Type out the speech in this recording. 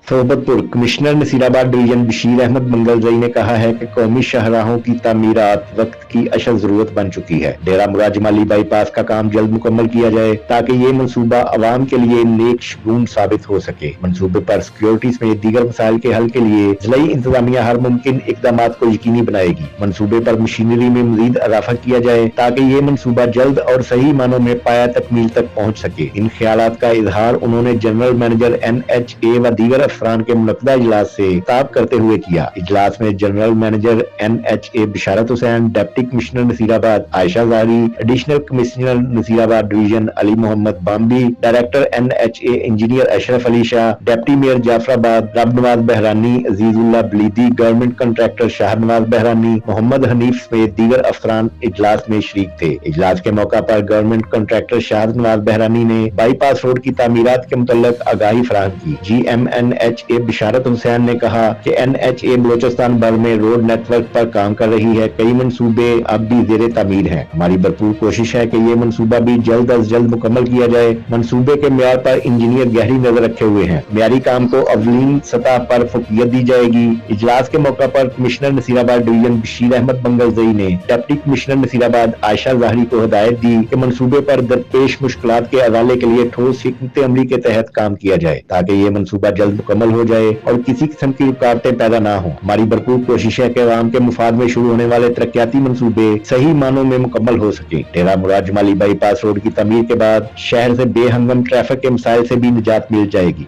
Sobatpur commissioner Nasirabad division Bashir Ahmad मंगलजई ने कहा है कि कौमी शाहराहों की तामीरात वक्त की अशद जरूरत बन चुकी है। डेरा मुराद जमाली बाईपास का काम जल्द मुकम्मल किया जाए ताकि ये मंसूबा अवाम के लिए नेक शगुन साबित हो सके। मंसूबे पर सिक्योरिटी समेत दीगर मसाइल के हल के लिए जिलाई इंतजामिया हर मुमकिन इकदाम को यकीनी बनाएगी। मंसूबे पर मशीनरी में मजीद इजाफा किया जाए ताकि ये मंसूबा जल्द और सही मानों में पाया तकमील तक पहुँच सके। इन ख्यालात का इजहार उन्होंने जनरल मैनेजर NHA व दीगर अफसरान के मुनक़दा इजलास से खिताब करते हुए किया। इजलास में general manager NHA Bisharat Hussain, deputy commissioner Nasirabad Ayesha Zehri, additional commissioner Nasirabad division Ali Mohammad Bambi, director NHA engineer Ashraf Ali Shah, deputy mayor Jafarabad Rabnawaz Bahrani, Azizullah Baledi, government contractor Shahnawaz Bahrani, Mohammad Hanif समेत दीगर अफसरान इजलास में शरीक थे। इजलास के मौका पर गवर्नमेंट कॉन्ट्रैक्टर शाहनवाज बहरानी ने बाईपास रोड की तामीरात के मुतल्लिक आगाही फराहम की। GM बिशारत हुसैन ने कहा कि NHA बलोचिस्तान भर में रोड नेटवर्क पर काम कर रही है। कई मंसूबे अब भी ज़ेरे तामीर हैं। हमारी भरपूर कोशिश है कि ये मंसूबा भी जल्द अज जल्द मुकम्मल किया जाए। मंसूबे के म्यार पर इंजीनियर गहरी नजर रखे हुए हैं। म्यारी काम को अवलीन सतह पर फौकियत दी जाएगी। इजलास के मौका पर कमिश्नर नसीराबाद डिवीजन बशीर अहमद मंगलजई ने डिप्टी कमिश्नर नसीराबाद आयशा ज़ाहरी को हिदायत दी कि मंसूबे पर दरपेश मुश्किलात के अवाले के लिए ठोस हिकमत अमली के तहत काम किया जाए ताकि ये मंसूबा जल्द मुकम्मल हो जाए और किसी किस्म की रुकावटें पैदा ना हो। हमारी भरपूर कोशिश है कि आवाम के मुफाद में शुरू होने वाले तरक्याती मंसूबे सही मानों में मुकम्मल हो सके। डेरा मुराद जमाली बाईपास रोड की तमीर के बाद शहर से बेहंगम ट्रैफिक के मसाइल से भी निजात मिल जाएगी।